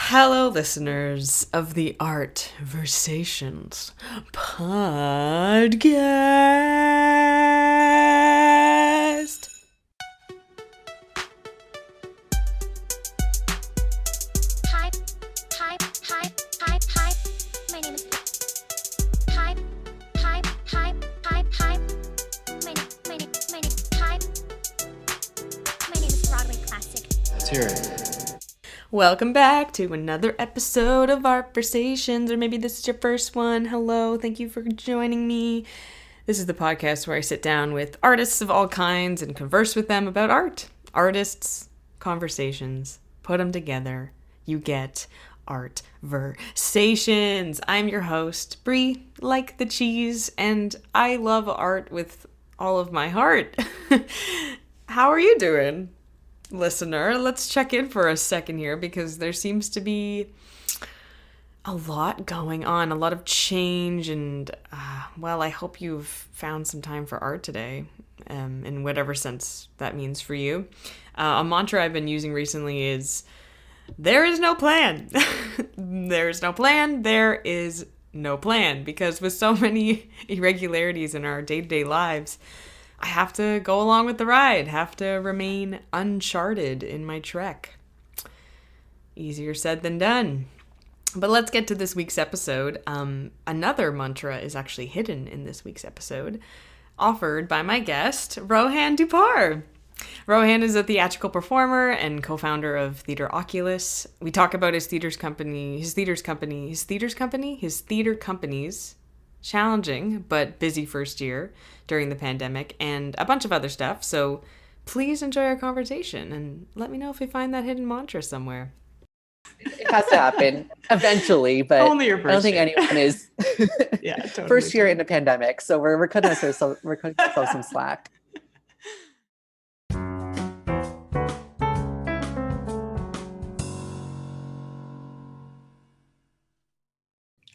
Hello, listeners of the Art Versations podcast. Hi, hi, hi, hi, hi. My name is. Hi, hi, hi, hi, hi. My name. Hi. My name is Broadway Classic. Let's hear it. Welcome back to another episode of Art Versations, or maybe this is your first one. Hello, thank you for joining me. This is the podcast where I sit down with artists of all kinds and converse with them about art. Artists, conversations, put them together. You get Art Versations. I'm your host, Bri, like the cheese, and I love art with all of my heart. How are you doing, listener? Let's check in for a second here because there seems to be a lot going on, a lot of change, and well, I hope you've found some time for art today, in whatever sense that means for you. A mantra I've been using recently is, there is no plan. There is no plan. There is no plan. Because with so many irregularities in our day-to-day lives, I have to go along with the ride, have to remain uncharted in my trek. Easier said than done. But let's get to this week's episode. Another mantra is actually hidden in this week's episode, offered by my guest, Rohan Dhupar. Rohan is a theatrical performer and co-founder of Theatre Oculus. We talk about his theater company's challenging but busy first year during the pandemic, and a bunch of other stuff. So please enjoy our conversation and let me know if you find that hidden mantra somewhere. It has to happen eventually, but Only your I don't first think year. anyone is Yeah, totally. first year in a pandemic. So we're cutting ourselves some slack.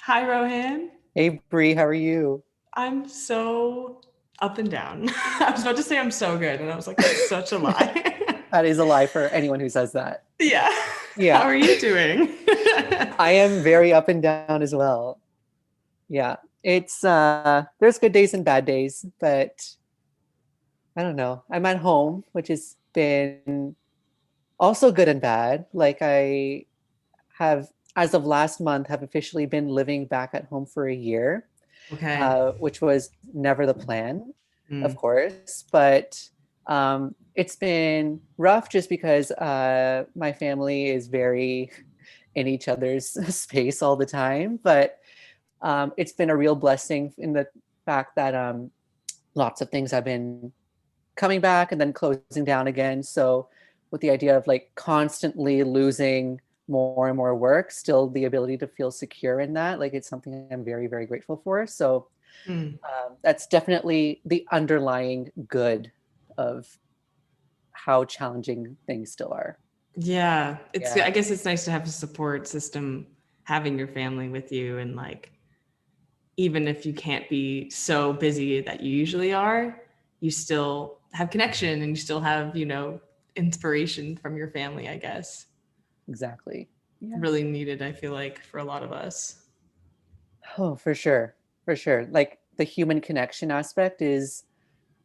Hi, Rohan. Hey Bri, how are you? I'm so up and down. I was about to say I'm so good, and I was like, that's such a lie. That is a lie for anyone who says that. Yeah. Yeah. How are you doing? I am very up and down as well. Yeah. It's there's good days and bad days, but I don't know. I'm at home, which has been also good and bad. Like I have, as of last month, have officially been living back at home for a year, Okay. which was never the plan, of Mm. course. But it's been rough just because my family is very in each other's space all the time. But it's been a real blessing in the fact that lots of things have been coming back and then closing down again. So with the idea of like constantly losing more and more work, still the ability to feel secure in that, like it's something I'm very, very grateful for. So Mm. that's definitely the underlying good of how challenging things still are. Yeah. It's, Yeah. I guess it's nice to have a support system, having your family with you, and like, even if you can't be so busy that you usually are, you still have connection and you still have, inspiration from your family, I guess. Exactly. Yeah. Really needed, I feel like, for a lot of us. Oh, for sure. For sure. Like the human connection aspect is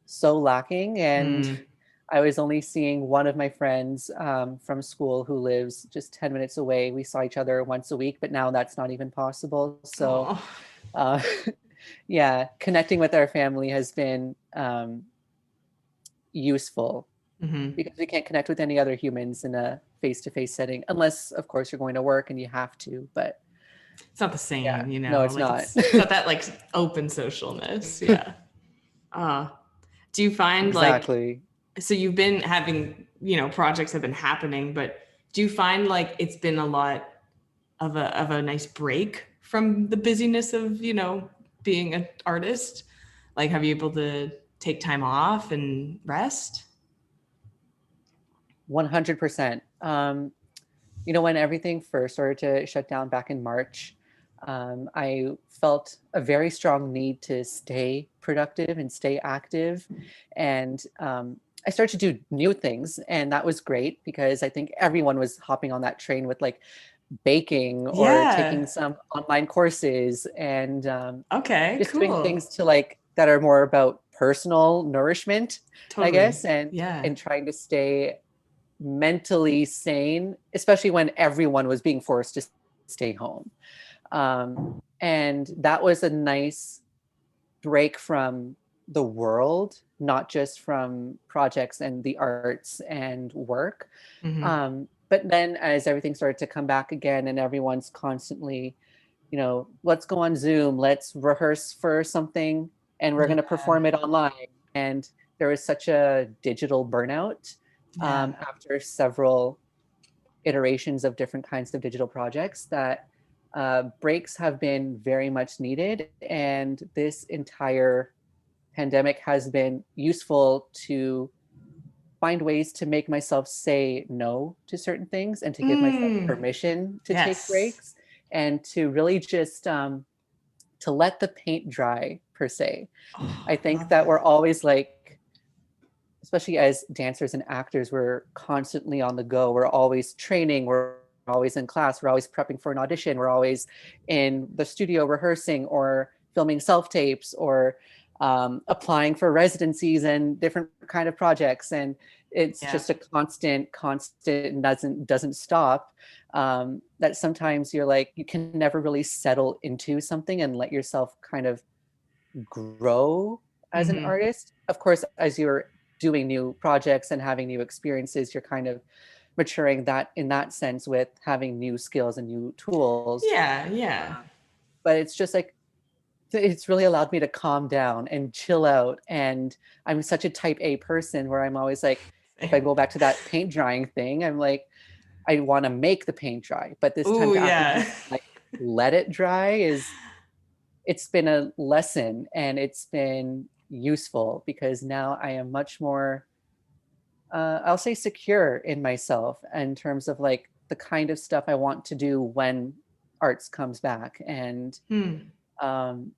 so lacking. And Mm. I was only seeing one of my friends from school who lives just 10 minutes away. We saw each other once a week, but now that's not even possible. So, Aw. uh, yeah, connecting with our family has been useful Mhm. because we can't connect with any other humans in a face-to-face setting, unless, of course, you're going to work and you have to. But It's not the same, yeah, no, it's like not. it's not that like open socialness. Yeah. Do you find like, Exactly. so you've been having, projects have been happening, but do you find like it's been a lot of a nice break from the busyness of, being an artist? Like, have you able to take time off and rest? 100%. When everything first started to shut down back in March, I felt a very strong need to stay productive and stay active. And I started to do new things. And that was great because I think everyone was hopping on that train with like baking or Yeah. taking some online courses and Okay, just doing cool. things to like that are more about personal nourishment, I Totally. guess, and Yeah. trying to stay mentally sane, especially when everyone was being forced to stay home. And that was a nice break from the world, not just from projects and the arts and work. Hmm. But then as everything started to come back again and everyone's constantly, let's go on Zoom, let's rehearse for something and we're going to Yeah. perform it online. And there was such a digital burnout Yeah. after several iterations of different kinds of digital projects that breaks have been very much needed. And this entire pandemic has been useful to find ways to make myself say no to certain things and to give myself Mm. permission to take Yes. breaks and to really just to let the paint dry per se. Oh, I think love that we're that. always like, especially as dancers and actors, we're constantly on the go. We're always training. We're always in class. We're always prepping for an audition. We're always in the studio rehearsing or filming self tapes or applying for residencies and different kind of projects. And it's Yeah. just a constant doesn't stop. That sometimes you're like you can never really settle into something and let yourself kind of grow as an Hmm. artist. Of course, as you're doing new projects and having new experiences, you're kind of maturing that in that sense with having new skills and new tools. Yeah. Yeah. But it's just like it's really allowed me to calm down and chill out. And I'm such a type A person where I'm always like, if I Same. go back to that paint drying thing, I'm like, I want to make the paint dry. But this time Oh, to actually yeah. just like let it dry is it's been a lesson and it's been useful because now I am much more I'll say secure in myself in terms of like the kind of stuff I want to do when arts comes back and Hmm. um,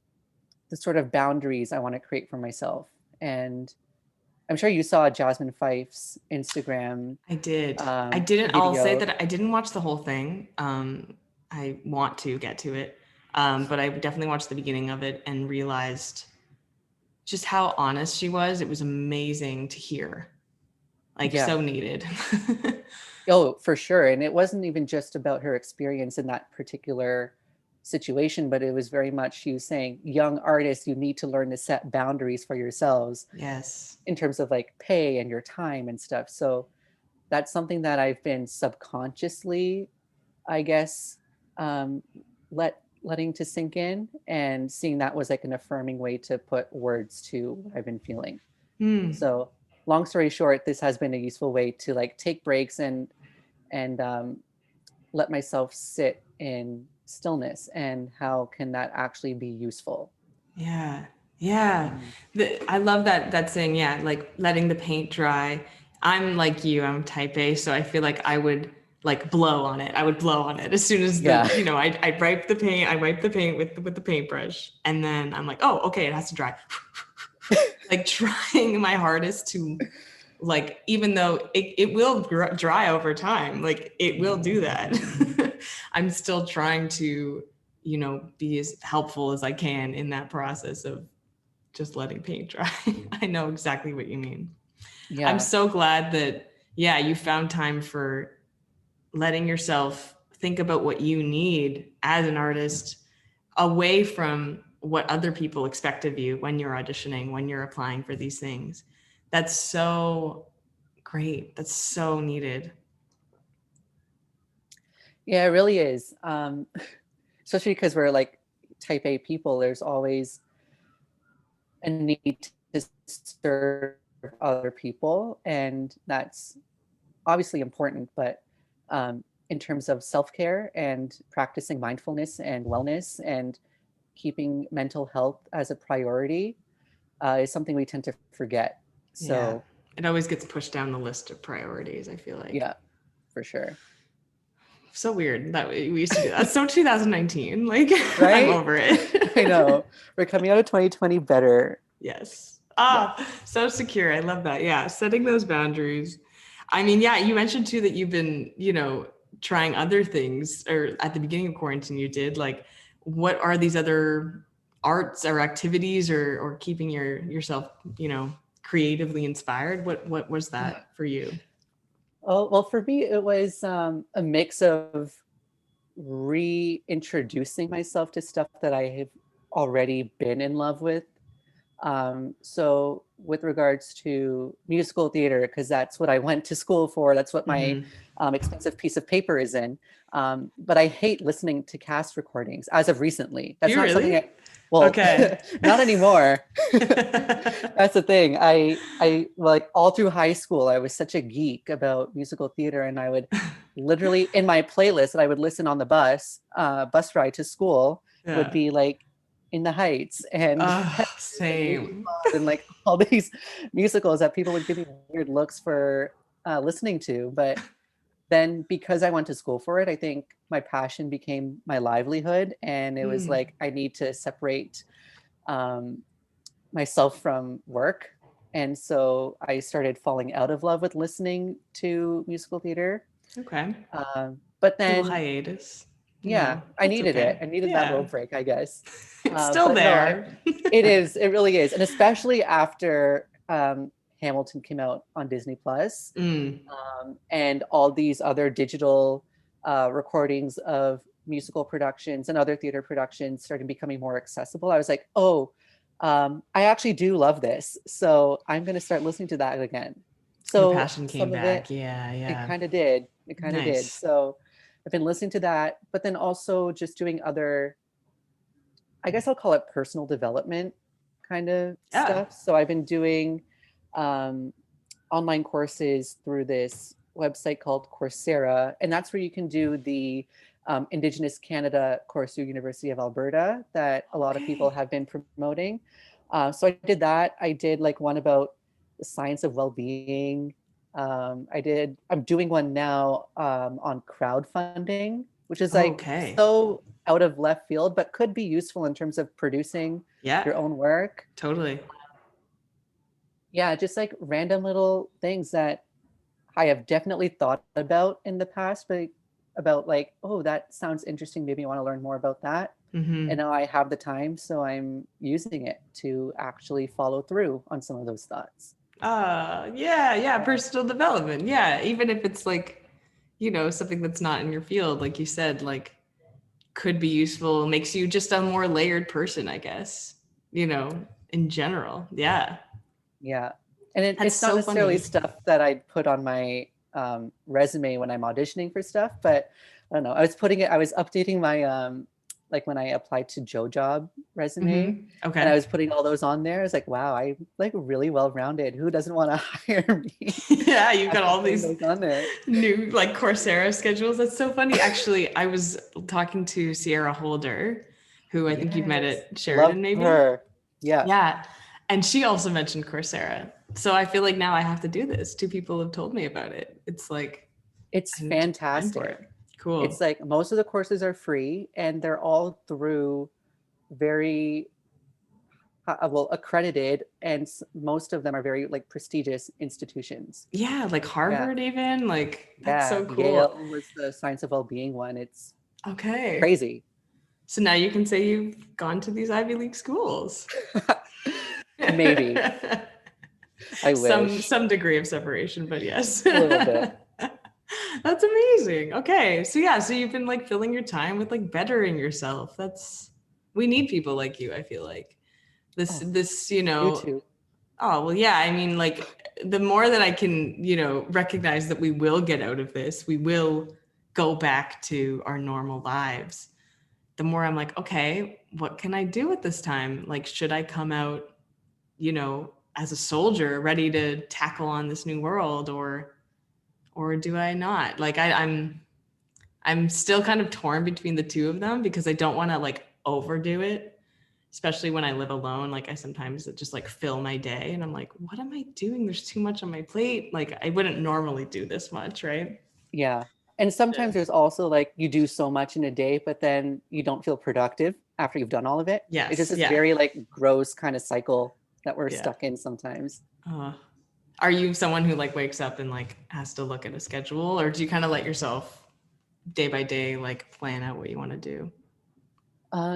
the sort of boundaries I want to create for myself. And I'm sure you saw Jasmine Fife's Instagram I did. I didn't. I'll say video. that I didn't watch the whole thing. I want to get to it, but I definitely watched the beginning of it and realized just how honest she was. It was amazing to hear. Like Yeah. so needed. Oh, for sure. And it wasn't even just about her experience in that particular situation, but it was very much she was saying, young artists, you need to learn to set boundaries for yourselves Yes. in terms of like pay and your time and stuff. So that's something that I've been subconsciously, I guess, um, letting to sink in and seeing that was like an affirming way to put words to what I've been feeling. Hmm. So long story short, this has been a useful way to like take breaks and let myself sit in stillness and how can that actually be useful. Yeah. Yeah. Mhm. I love that saying, yeah, like letting the paint dry. I'm like you, I'm type A, so I feel like I would like blow on it. I would blow on it as soon as Yeah. I wipe the paint with the paintbrush, and then I'm like, oh, okay, it has to dry. Like trying my hardest to like, even though it will dry over time, like it will do that. I'm still trying to, be as helpful as I can in that process of just letting paint dry. I know exactly what you mean. I'm Yeah. so glad that, yeah, you found time for letting yourself think about what you need as an artist away from what other people expect of you when you're auditioning, when you're applying for these things. That's so great. That's so needed. Yeah, it really is. Especially because we're like type A people, there's always a need to serve other people. And that's obviously important, but in terms of self-care and practicing mindfulness and wellness and keeping mental health as a priority is something we tend to forget. Yeah. So It always gets pushed down the list of priorities, I feel like. yeah, for sure. So weird that we used to do that. That's so 2019. Like, I'm Right? over it. I know. We're coming out of 2020 better. Yes. Yeah. So secure. I love that. Yeah. Setting those boundaries. I mean, yeah, you mentioned too that you've been, trying other things, or at the beginning of quarantine you did, like what are these other arts or activities or keeping yourself, creatively inspired? What was that for you? Oh, well, for me, it was a mix of reintroducing myself to stuff that I have already been in love with. So with regards to musical theater, because that's what I went to school for, that's what my expensive piece of paper is in. But I hate listening to cast recordings as of recently. That's Do you not something really? well, Okay. not anymore. That's the thing. I like all through high school, I was such a geek about musical theater, and I would literally in my playlist that I would listen on the bus ride to school would Yeah. be like In the Heights and Same. and like all these musicals that people would give me weird looks for listening to. But then because I went to school for it, I think my passion became my livelihood. And it was like, I need to separate myself from work. And so I started falling out of love with listening to musical theater. Okay. But A little then, hiatus. yeah, I that's needed okay. it. I needed that little break, I guess. It's still but no, there. it is. It really is. And especially after Hamilton came out on Disney Plus, and all these other digital recordings of musical productions and other theater productions started becoming more accessible. I was like, oh, I actually do love this. So I'm going to start listening to that again. So the passion came back. Yeah. it kind of did. It kind of did. So I've been listening to that, but then also just doing other, I guess I'll call it personal development kind of stuff. So I've been doing online courses through this website called Coursera, and that's where you can do the Indigenous Canada course through University of Alberta that a lot of people have been promoting. So I did that. I did like one about the science of well-being. I'm doing one now on crowdfunding, which is like so out of left field, but could be useful in terms of producing your own work. Totally. Yeah, just like random little things that I have definitely thought about in the past, but about like, oh, that sounds interesting. Maybe I want to learn more about that. And now I have the time, so I'm using it to actually follow through on some of those thoughts. Personal development. Yeah, even if it's like, something that's not in your field, like you said, like could be useful, makes you just a more layered person, I guess, in general. Yeah. And it's not necessarily stuff that I'd put on my resume when I'm auditioning for stuff, but I don't know. I was updating my like when I applied to JoJob resume, and I was putting all those on there. I was like, wow, I'm like really well-rounded. Who doesn't want to hire me? Yeah, you've got all these on there. New like Coursera schedules. That's so funny. Actually, I was talking to Sierra Holder, who I think you've met at Sheridan. Love maybe. Her. Yeah. And she also mentioned Coursera. So I feel like now I have to do this. 2 people have told me about it. It's like, it's fantastic. Cool. It's like most of the courses are free, and they're all through very accredited, and most of them are very like prestigious institutions. Yeah, like Harvard even. Like that's so cool. Yale was the science of well-being one. It's crazy. So now you can say you've gone to these Ivy League schools. Maybe. I wish. Some degree of separation, but yes. A little bit. That's amazing. Okay. So you've been like filling your time with like bettering yourself. We need people like you, I feel like. This, You too. Oh, well, yeah. I mean, like the more that I can, recognize that we will get out of this, we will go back to our normal lives. The more I'm like, okay, what can I do at this time? Like, should I come out, as a soldier ready to tackle on this new world, or do I not? Like I'm still kind of torn between the two of them, because I don't want to like overdo it, especially when I live alone. Like I sometimes just like fill my day and I'm like, what am I doing? There's too much on my plate. Like I wouldn't normally do this much, right? Yeah. And sometimes there's also like you do so much in a day, but then you don't feel productive after you've done all of it. Yes. It's just this very like gross kind of cycle that we're stuck in sometimes. Are you someone who like wakes up and like has to look at a schedule, or do you kind of let yourself day by day, like plan out what you want to do?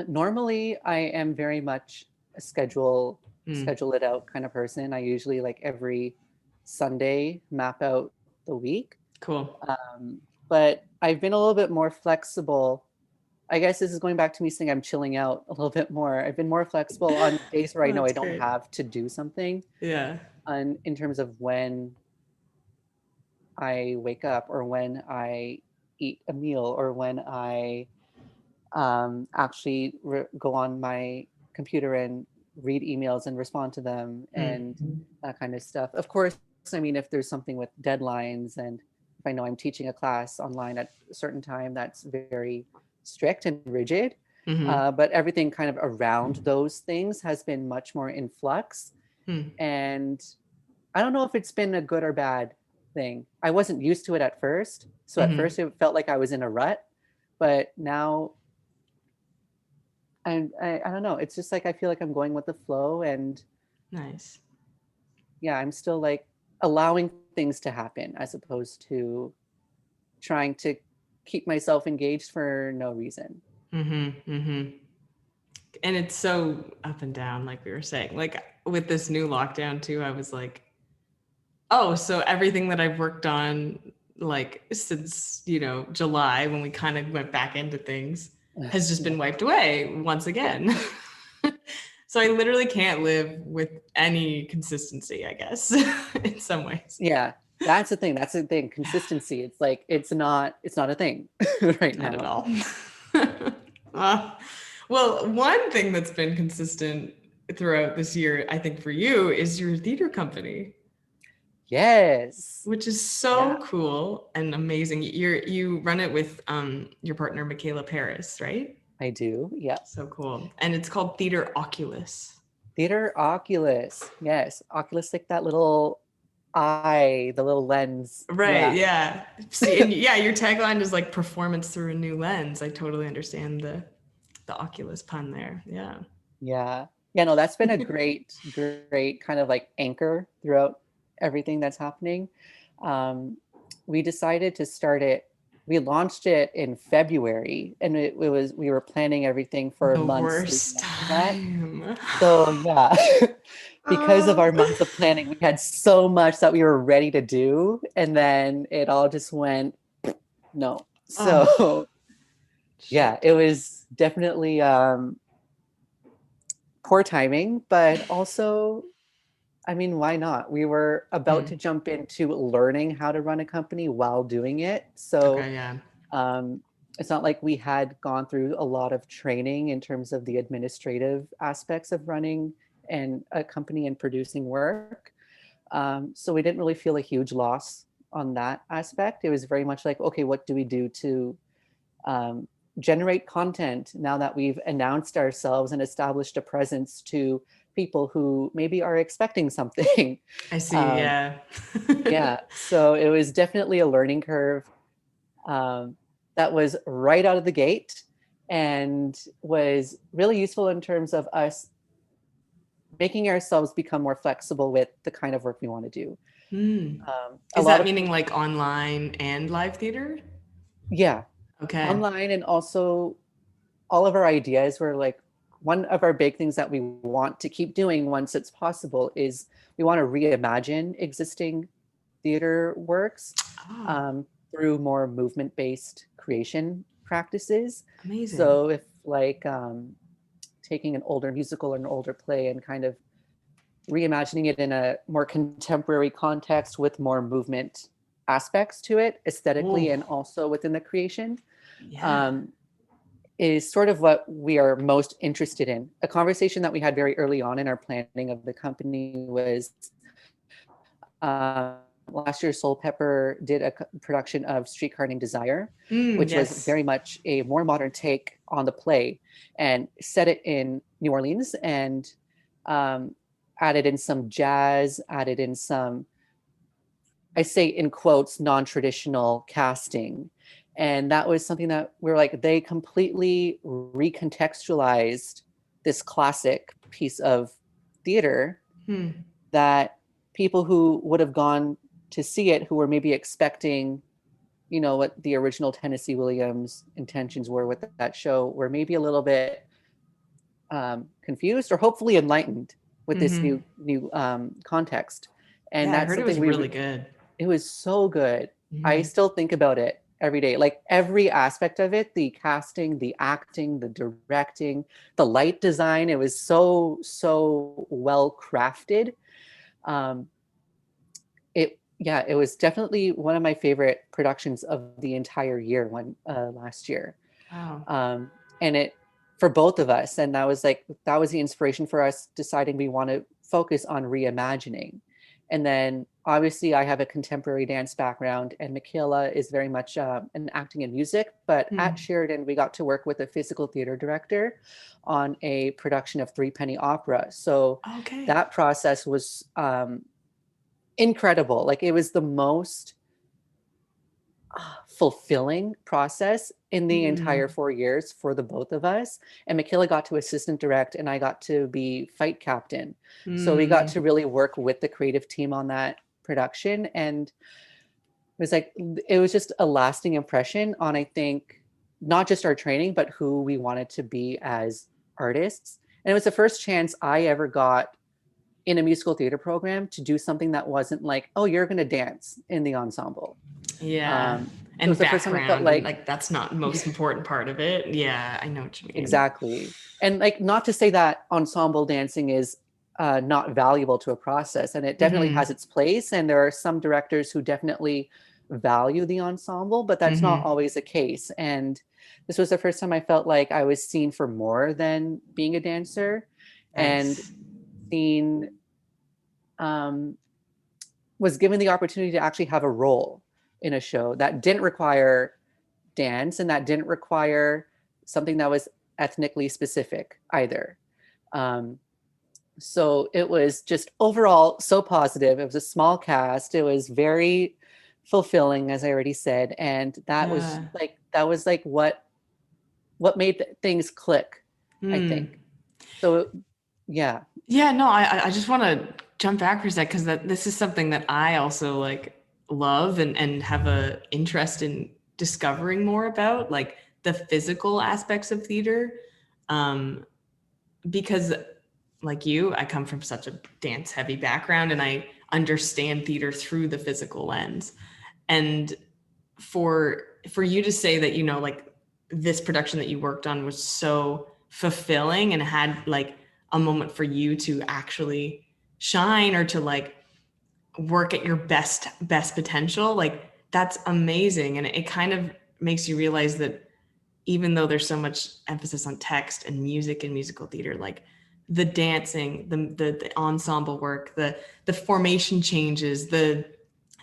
Normally, I am very much a schedule it out kind of person. I usually like every Sunday map out the week. Cool. But I've been a little bit more flexible. I guess this is going back to me saying I'm chilling out a little bit more. I've been more flexible on days where I know I That's don't great. have to do something. Yeah. And in terms of when I wake up or when I eat a meal or when I actually go on my computer and read emails and respond to them and that kind of stuff. Of course, I mean, if there's something with deadlines and if I know I'm teaching a class online at a certain time, that's very strict and rigid. But everything kind of around those things has been much more in flux. And I don't know if it's been a good or bad thing. I wasn't used to it at first. So at first it felt like I was in a rut, but now I don't know. It's just like, I feel like I'm going with the flow and Nice. yeah, I'm still like allowing things to happen as opposed to trying to keep myself engaged for no reason. And it's so up and down, like we were saying, like with this new lockdown too, I was like, oh, so everything that I've worked on like since, July, when we kind of went back into things, has just been wiped away once again. So I literally can't live with any consistency, I guess, in some ways. Yeah, that's the thing. That's the thing. Consistency. It's like, it's not a thing right now. Not at all. Well, one thing that's been consistent throughout this year, I think for you, is your theater company. Yes. Which is so cool and amazing. You run it with your partner, Michaela Paris, right? I do. Yeah. So cool. And it's called Theatre Oculus. Theatre Oculus. Yes. Oculus, like that little eye, the little lens. Right. Yeah. See, and yeah, your tagline is like performance through a new lens. I totally understand the Oculus pun there. Yeah. Yeah. Yeah. No, that's been a great kind of like anchor throughout everything that's happening. We decided to start it. We launched it in February, and we were planning everything for the months. Worst time. So yeah, because of our months of planning, we had so much that we were ready to do, and then it all just went no. So yeah, it was definitely poor timing, but also, I mean, why not? We were about to jump into learning how to run a company while doing it. So it's not like we had gone through a lot of training in terms of the administrative aspects of running a company and producing work. So we didn't really feel a huge loss on that aspect. It was very much like, okay, what do we do to generate content now that we've announced ourselves and established a presence to people who maybe are expecting something. I see. Yeah. Yeah. So it was definitely a learning curve that was right out of the gate and was really useful in terms of us making ourselves become more flexible with the kind of work we want to do. Is that meaning like online and live theater? Yeah. Okay. Online, and also all of our ideas were like, one of our big things that we want to keep doing once it's possible is we want to reimagine existing theater works through more movement-based creation practices. Amazing. So if like taking an older musical or an older play and kind of reimagining it in a more contemporary context with more movement aspects to it aesthetically and also within the creation. Is sort of what we are most interested in. A conversation that we had very early on in our planning of the company was last year Soul Pepper did a production of Streetcar Named Desire, which was very much a more modern take on the play, and set it in New Orleans and added in some jazz, added in some, I say in quotes, non-traditional casting. And that was something that we're like, they completely recontextualized this classic piece of theater that people who would have gone to see it, who were maybe expecting, you know, what the original Tennessee Williams intentions were with that show, were maybe a little bit confused or hopefully enlightened with this new context. And Yeah, I that's heard it was something really good. it was so good. I still think about it every day, like every aspect of it, the casting, the acting, the directing, the light design. It was so well crafted. It was definitely one of my favorite productions of the entire year last year. Wow. And it, for both of us, and that was the inspiration for us deciding we want to focus on reimagining. And then obviously I have a contemporary dance background, and Michaela is very much an acting and music, but at Sheridan, we got to work with a physical theater director on a production of Three Penny Opera. So that process was incredible. Like, it was the most fulfilling process in the entire 4 years for the both of us. And Michaela got to assistant direct, and I got to be fight captain. So we got to really work with the creative team on that production. And it was just a lasting impression on, I think, not just our training, but who we wanted to be as artists. And it was the first chance I ever got in a musical theater program to do something that wasn't like, oh, you're going to dance in the ensemble. Yeah. It was the first time I felt like that's not the most important part of it. Yeah, I know what you mean. Exactly. And like, not to say that ensemble dancing is not valuable to a process, and it definitely has its place. And there are some directors who definitely value the ensemble, but that's not always the case. And this was the first time I felt like I was seen for more than being a dancer. And seen, was given the opportunity to actually have a role in a show that didn't require dance, and that didn't require something that was ethnically specific either. So it was just overall so positive. It was a small cast. It was very fulfilling, as I already said. And that was like what made things click, I think. So yeah. Yeah, no, I just want to jump back for a sec, because this is something that I also like love and have a interest in discovering more about, like the physical aspects of theater. Because like you, I come from such a dance heavy background, and I understand theater through the physical lens. And for you to say that, you know, like this production that you worked on was so fulfilling and had like a moment for you to actually shine, or to like work at your best potential, like that's amazing. And it kind of makes you realize that even though there's so much emphasis on text and music and musical theater, like the dancing, the ensemble work, the formation changes,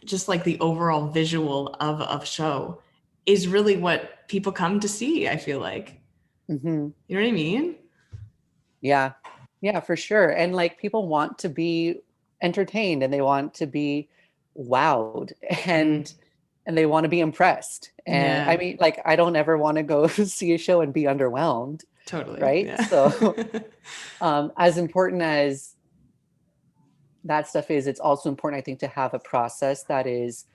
just like the overall visual of show is really what people come to see, I feel like. You know what I mean? Yeah, for sure. And like, people want to be entertained, and they want to be wowed, and they want to be impressed. And I mean, like, I don't ever want to go see a show and be underwhelmed. Totally. Right. Yeah. So as important as that stuff is, it's also important, I think, to have a process that is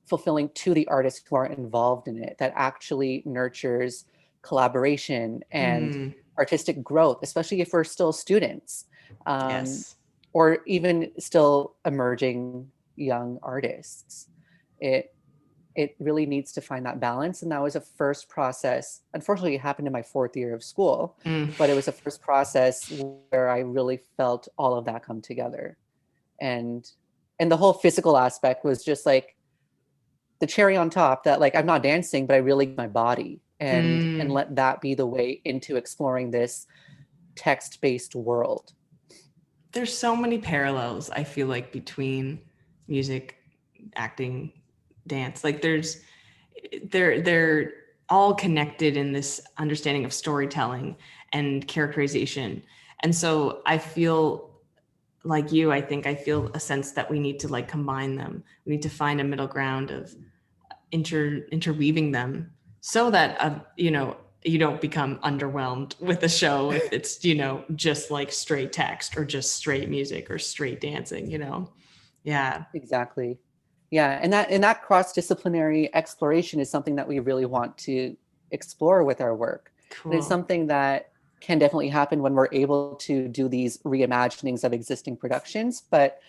fulfilling to the artists who are involved in it, that actually nurtures collaboration and artistic growth, especially if we're still students, or even still emerging young artists. It really needs to find that balance. And that was a first process. Unfortunately, it happened in my 4th year of school, but it was a first process where I really felt all of that come together. And the whole physical aspect was just like the cherry on top, that like, I'm not dancing, but I really my body, and let that be the way into exploring this text-based world. There's so many parallels, I feel like, between music, acting, dance. Like they're all connected in this understanding of storytelling and characterization. And so I feel like you, I feel a sense that we need to like combine them. We need to find a middle ground of interweaving them, so that you know, you don't become underwhelmed with the show if it's, you know, just like straight text or just straight music or straight dancing, you know? Yeah. Exactly. Yeah, and that cross-disciplinary exploration is something that we really want to explore with our work. And it's Cool. something that can definitely happen when we're able to do these reimaginings of existing productions. But,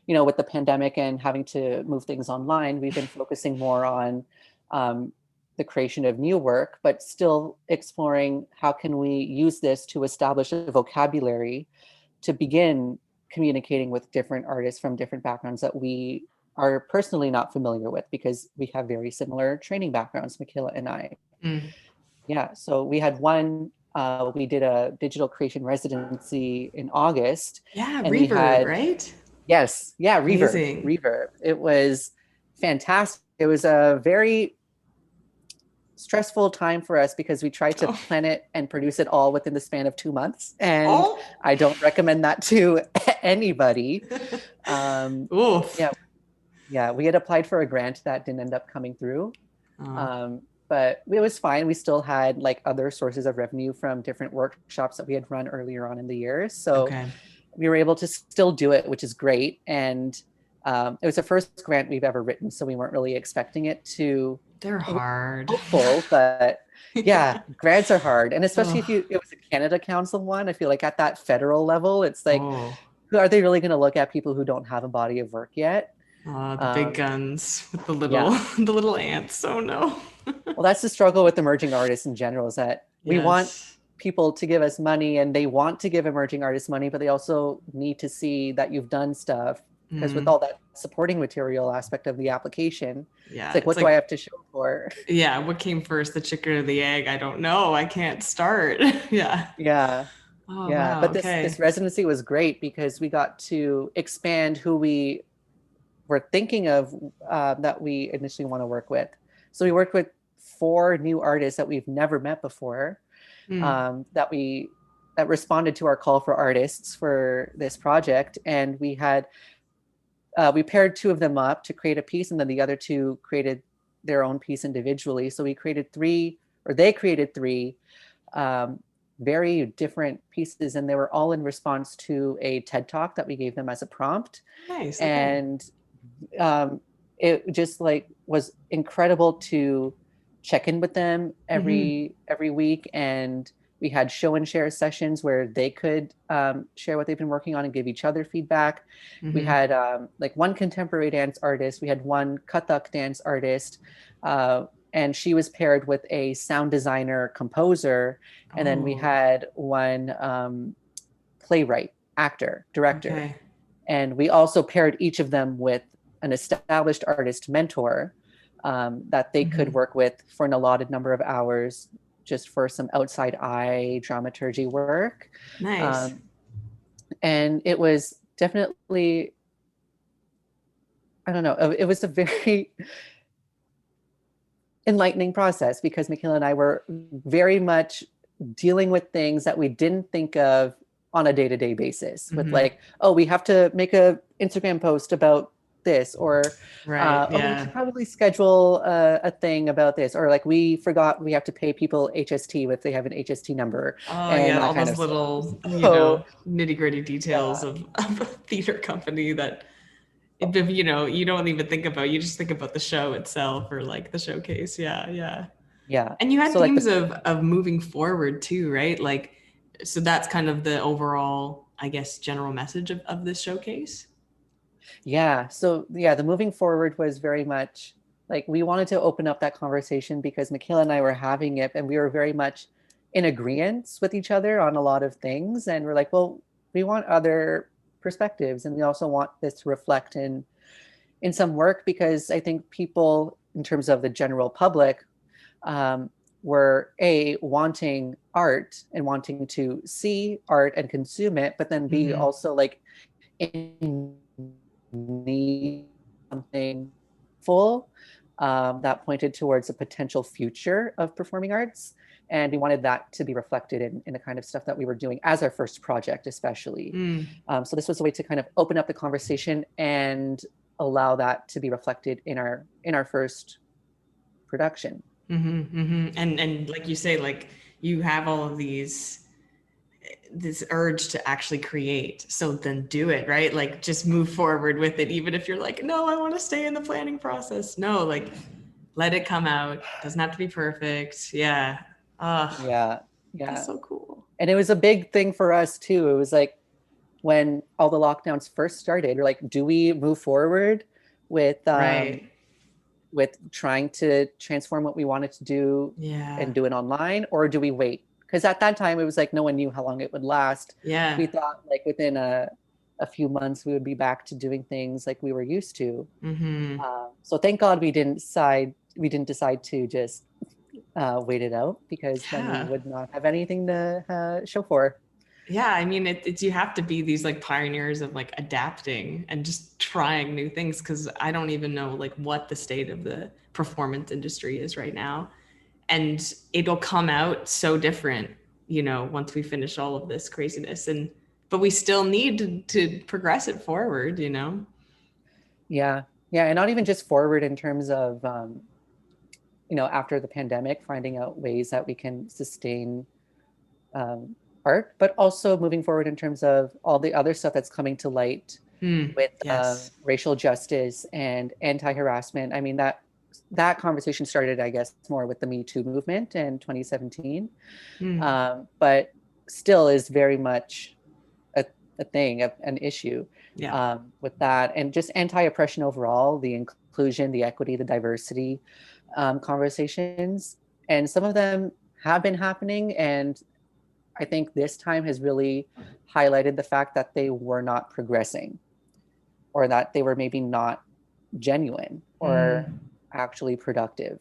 with the pandemic and having to move things online, we've been focusing more on the creation of new work, but still exploring how can we use this to establish a vocabulary to begin communicating with different artists from different backgrounds that we are personally not familiar with, because we have very similar training backgrounds, Michaela and I. Mm. Yeah, so we did a digital creation residency in August, Yeah, and we Reverb, had, right? yes, yeah, Amazing. Reverb. It was fantastic. It was a very stressful time for us because we tried to Oh. plan it and produce it all within the span of 2 months. And Oh. I don't recommend that to anybody. Oof. Yeah, yeah, we had applied for a grant that didn't end up coming through. Oh. But it was fine. We still had like other sources of revenue from different workshops that we had run earlier on in the year. So Okay. we were able to still do it, which is great. And it was the first grant we've ever written. So we weren't really expecting it to, They're we were hard. hopeful, but yeah, grants are hard. And especially if Oh. it was a Canada Council one, I feel like at that federal level, it's like, Oh. are they really going to look at people who don't have a body of work yet? The big guns with the little Yeah. the little ants. Oh no. Well, that's the struggle with emerging artists in general, is that we want Yes. people to give us money, and they want to give emerging artists money, but they also need to see that you've done stuff, because with Mm. all that supporting material aspect of the application, Yeah. it's like, what do I have to show for? Yeah, what came first, the chicken or the egg? I don't know. I can't start. Yeah. Yeah. Oh Yeah. wow. But this Okay. residency was great because we got to expand who we were thinking of, that we initially want to work with. So we worked with 4 new artists that we've never met before, Mm. that responded to our call for artists for this project. And we paired 2 of them up to create a piece, and then the other 2 created their own piece individually. So we created 3, or they created 3 very different pieces, and they were all in response to a TED Talk that we gave them as a prompt. Nice. Okay. And it just like was incredible to check in with them every week. And we had show and share sessions where they could share what they've been working on and give each other feedback. We had like one contemporary dance artist, we had one Kathak dance artist, and she was paired with a sound designer composer. And then we Oh. had one playwright, actor, director. Okay. And we also paired each of them with an established artist mentor, that they could work with for an allotted number of hours, just for some outside eye dramaturgy work. Nice. And it was definitely, I don't know, it was a very enlightening process, because Michaela and I were very much dealing with things that we didn't think of on a day-to-day basis, with like, oh, we have to make a Instagram post about this, or Right. oh, we Yeah. should probably schedule a thing about this, or like we forgot we have to pay people HST if they have an HST number. Oh and yeah, that all kind those of stuff. little, So, nitty-gritty details yeah. of a theater company that you don't even think about. You just think about the show itself, or like the showcase. Yeah, yeah. Yeah. And you had So like themes of moving forward too, right? Like, so that's kind of the overall, I guess, general message of this showcase. Yeah. So yeah, the moving forward was very much like, we wanted to open up that conversation because Michaela and I were having it, and we were very much in agreement with each other on a lot of things. And we're like, well, we want other perspectives, and we also want this to reflect in some work, because I think people, in terms of the general public, were wanting art and wanting to see art and consume it, but then B, also like in need something full, that pointed towards a potential future of performing arts. And we wanted that to be reflected in the kind of stuff that we were doing as our first project, especially. So this was a way to kind of open up the conversation and allow that to be reflected in our first production. And like you say, like, you have all of these this urge to actually create. So then do it, right? Like just move forward with it. Even if you're like, no, I want to stay in the planning process. No, like let it come out. Doesn't have to be perfect. Yeah. Yeah. That's so cool. And it was a big thing for us too. It was like when all the lockdowns first started, we're like, do we move forward with Right. with trying to transform what we wanted to do Yeah. and do it online, or do we wait? Because at that time it was like no one knew how long it would last. Yeah. We thought like within a few months we would be back to doing things like we were used to. Mm-hmm. So thank God we didn't decide to just wait it out, because then Yeah. we would not have anything to show for. Yeah, I mean, it's you have to be these like pioneers of like adapting and just trying new things, because I don't even know like what the state of the performance industry is right now, and it'll come out so different, you know, once we finish all of this craziness, but we still need to progress it forward, you know. Yeah, and not even just forward in terms of you know, after the pandemic, finding out ways that we can sustain art, but also moving forward in terms of all the other stuff that's coming to light with Yes. racial justice and anti-harassment. I mean, that conversation started, I guess, more with the Me Too movement in 2017, but still is very much a thing, an issue with that. And just anti-oppression overall, the inclusion, the equity, the diversity conversations. And some of them have been happening, and I think this time has really highlighted the fact that they were not progressing, or that they were maybe not genuine or actually productive.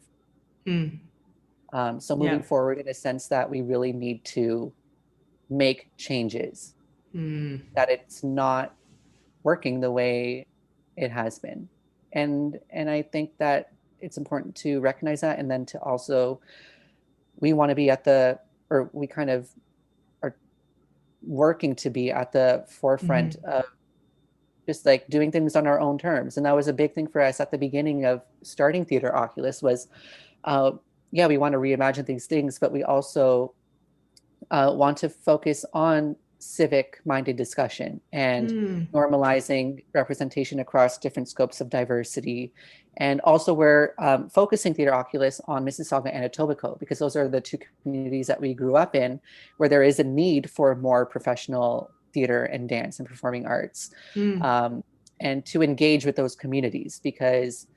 So moving forward in a sense that we really need to make changes, that it's not working the way it has been. And I think that it's important to recognize that, and then to also, we want to be we kind of are working to be at the forefront of just like doing things on our own terms. And that was a big thing for us at the beginning of starting Theatre Oculus was, we want to reimagine these things, but we also want to focus on civic-minded discussion and normalizing representation across different scopes of diversity. And also we're focusing Theatre Oculus on Mississauga and Etobicoke, because those are the two communities that we grew up in, where there is a need for more professional theater and dance and performing arts, and to engage with those communities, because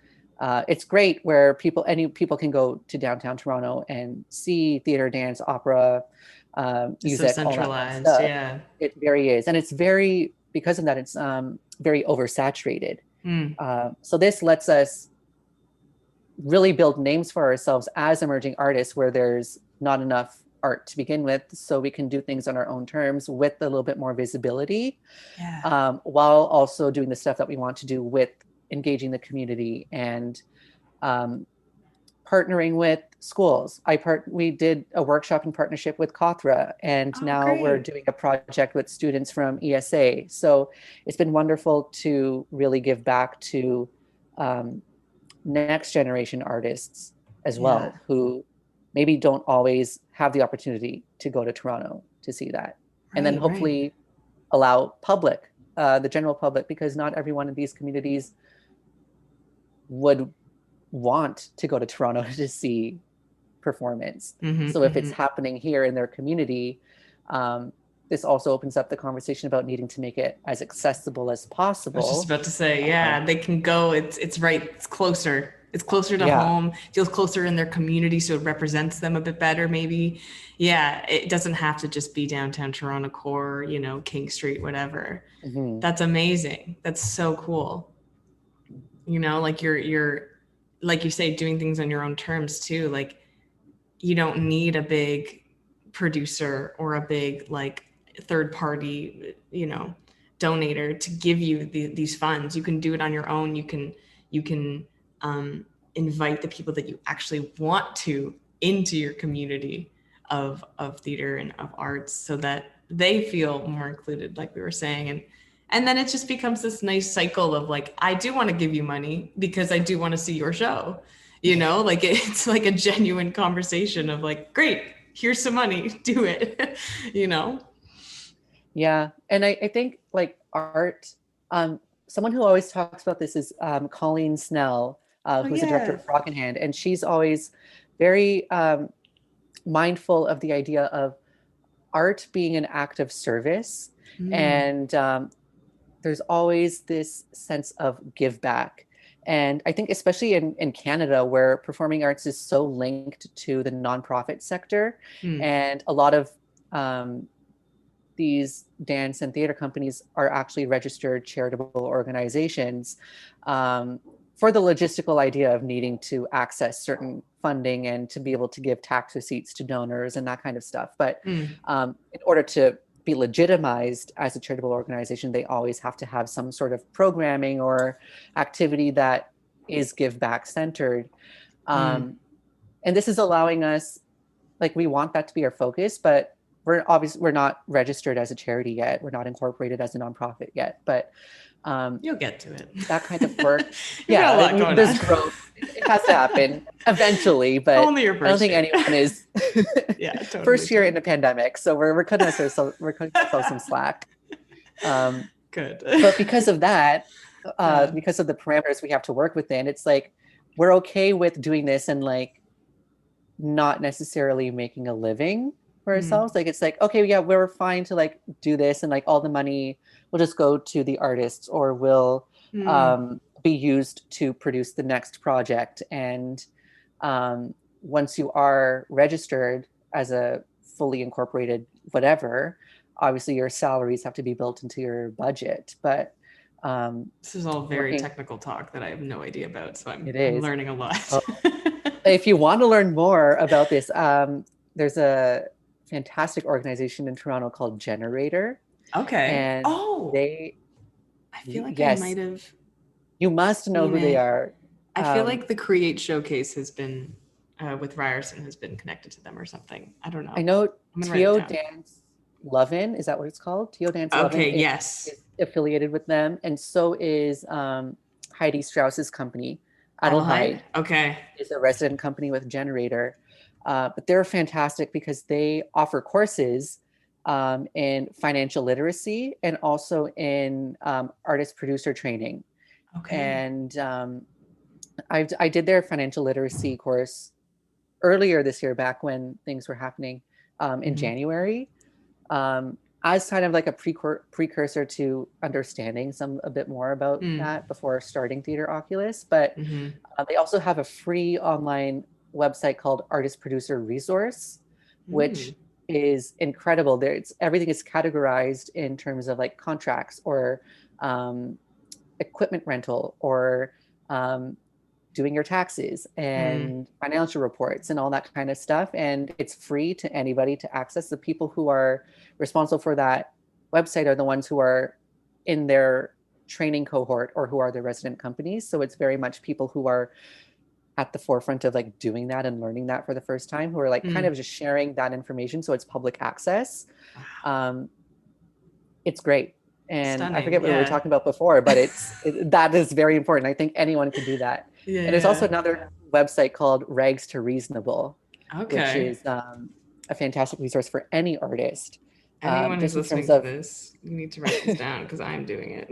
it's great where any people can go to downtown Toronto and see theater, dance, opera, music, so centralized, all that stuff. It very is. And it's very, because of that, it's very oversaturated. So this lets us really build names for ourselves as emerging artists, where there's not enough art to begin with, so we can do things on our own terms with a little bit more visibility, while also doing the stuff that we want to do with engaging the community and partnering with schools. We did a workshop in partnership with Kothra, and now we're doing a project with students from ESA. So it's been wonderful to really give back to next generation artists as well, who maybe don't always have the opportunity to go to Toronto to see that. And then hopefully allow the general public, because not everyone in these communities would want to go to Toronto to see performance. So if it's happening here in their community, this also opens up the conversation about needing to make it as accessible as possible. I was just about to say, they can go, it's right, it's closer to home, feels closer in their community, so it represents them a bit better maybe. It doesn't have to just be downtown Toronto core, you know, King Street, whatever. That's amazing. That's so cool. You know, like you're like you say, doing things on your own terms too. Like you don't need a big producer or a big like third party, you know, donator to give you these funds. You can do it on your own. You can invite the people that you actually want to into your community of theater and of arts, so that they feel more included, like we were saying. And then it just becomes this nice cycle of like, I do want to give you money because I do want to see your show, you know, like it's like a genuine conversation of like, great, here's some money, do it, you know? Yeah. And I think like art, someone who always talks about this is Colleen Snell, Oh who's the director yeah. of Rockinghand. And she's always very mindful of the idea of art being an act of service. Mm. And there's always this sense of give back. And I think especially in Canada, where performing arts is so linked to the nonprofit sector, Mm. and a lot of these dance and theater companies are actually registered charitable organizations, for the logistical idea of needing to access certain funding and to be able to give tax receipts to donors and that kind of stuff. But Mm. in order to be legitimized as a charitable organization, they always have to have some sort of programming or activity that is give back centered. Mm. And this is allowing us, like, we want that to be our focus, but we're not registered as a charity yet. We're not incorporated as a nonprofit yet, but You'll get to it. that kind of work, You've got a lot going there's on. growth. It has to happen eventually, but Only your I don't first think year. anyone is Yeah, totally. first year in the pandemic. So we're cutting ourselves some slack. Good. But because of that, Yeah. because of the parameters we have to work within, it's like we're okay with doing this and like not necessarily making a living for ourselves. Like it's like, okay, yeah, we're fine to like do this, and like all the money will just go to the artists or will be used to produce the next project. And once you are registered as a fully incorporated whatever, obviously your salaries have to be built into your budget. But this is all very technical talk that I have no idea about, so I'm learning a lot. If you want to learn more about this, there's a fantastic organization in Toronto called Generator. Okay. And I feel like I might have. You must know who they are. I feel like the Create Showcase has been with Ryerson has been connected to them or something. I don't know. I know Teo Dance Lovin', is that what it's called? Teo Dance Lovin'. Okay, yes. Is affiliated with them, and so is Heidi Strauss's company. Adelheid, okay, is a resident company with Generator, but they're fantastic because they offer courses in financial literacy and also in artist producer training. Okay. And I did their financial literacy course earlier this year, back when things were happening in January, as kind of like a precursor to understanding a bit more about that before starting Theatre Oculus. But they also have a free online website called Artist Producer Resource, which is incredible. Everything is categorized in terms of like contracts or equipment rental or doing your taxes and financial reports and all that kind of stuff. And it's free to anybody to access. The people who are responsible for that website are the ones who are in their training cohort or who are the resident companies. So it's very much people who are at the forefront of like doing that and learning that for the first time, who are like kind of just sharing that information. So it's public access. It's great. And stunning. I forget what we were talking about before, but that is very important. I think anyone can do that. And there's also another website called Rags to Reasonable, which is a fantastic resource for any artist. Anyone who's listening to this, you need to write this down because I'm doing it.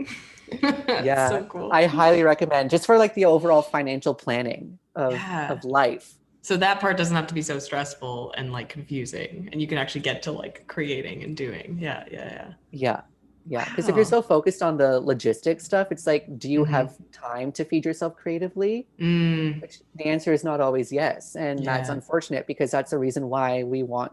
Yeah, so cool. I highly recommend, just for like the overall financial planning of life. So that part doesn't have to be so stressful and like confusing, and you can actually get to like creating and doing. Yeah. Because if you're so focused on the logistics stuff, it's like, do you have time to feed yourself creatively? Which the answer is not always yes. And that's unfortunate, because that's the reason why we want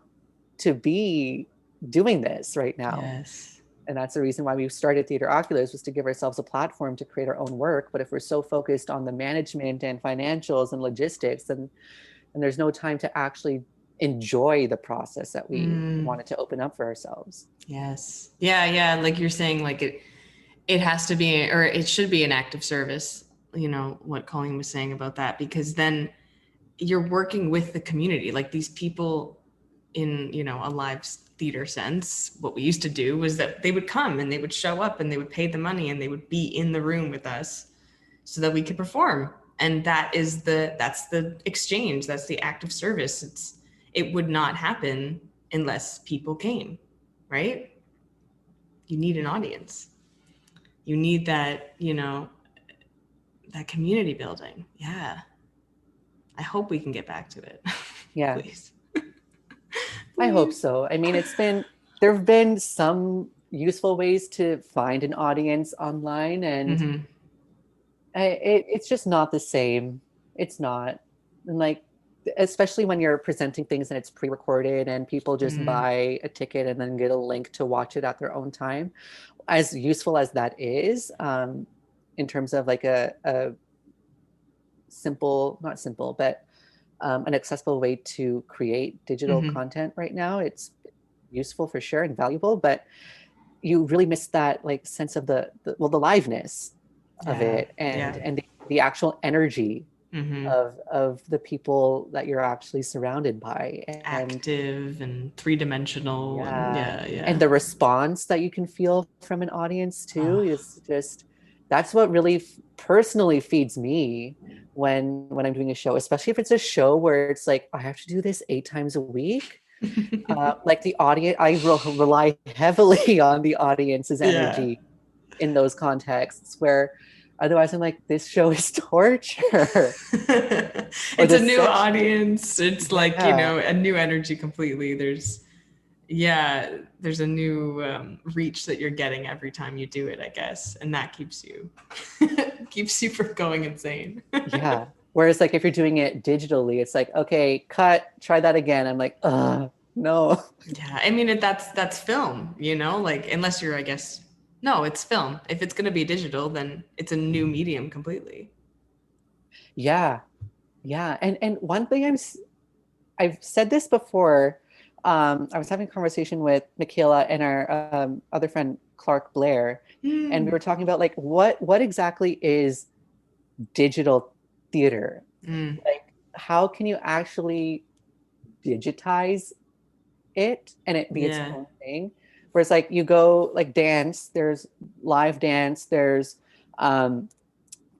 to be doing this right now. Yes. And that's the reason why we started Theatre Oculus, was to give ourselves a platform to create our own work. But if we're so focused on the management and financials and logistics, then there's no time to actually enjoy the process that we wanted to open up for ourselves. Yes. Yeah. Like you're saying, like it has to be, or it should be an act of service, you know, what Colleen was saying about that, because then you're working with the community, like these people in, you know, a live theater sense. What we used to do was that they would come and they would show up and they would pay the money and they would be in the room with us so that we could perform. And that's the exchange. That's the act of service. It would not happen unless people came, right? you need an audience. You need that, you know, that community building. Yeah. I hope we can get back to it. Yeah. Please. I hope Please. so. I mean, there have been some useful ways to find an audience online, and Mm-hmm. it's just not the same. It's not. And like, especially when you're presenting things and it's pre-recorded and people just Mm-hmm. buy a ticket and then get a link to watch it at their own time. As useful as that is, in terms of like a simple, not simple, but an accessible way to create digital Mm-hmm. content right now, it's useful for sure and valuable, but you really miss that like sense of the liveness of Yeah. it, and Yeah. the actual energy Mm-hmm. of the people that you're actually surrounded by, and Active and three-dimensional, and yeah, yeah, yeah. and the response that you can feel from an audience too Oh, is just, that's what really personally feeds me when I'm doing a show, especially if it's a show where it's like I have to do this 8 times a week. Like the audience, I rely heavily on the audience's yeah. energy in those contexts, where otherwise I'm like, this show is torture. Or It's the a new section, audience. It's like, you yeah, know, a new energy completely. There's a new reach that you're getting every time you do it, I guess. And that keeps you, keeps you from going insane. yeah. Whereas like if you're doing it digitally, it's like, okay, cut, try that again. I'm like, no. Yeah, I mean, that's film, you know, like unless you're, I guess, no, it's film. If it's going to be digital, then it's a new medium completely. Yeah, yeah. And one thing I've said this before. I was having a conversation with Michaela and our other friend Clark Blair, and we Mm. were talking about like what exactly is digital theater? Mm. Like, how can you actually digitize it and it be its Yeah. own thing? Whereas like you go like dance, there's live dance, there's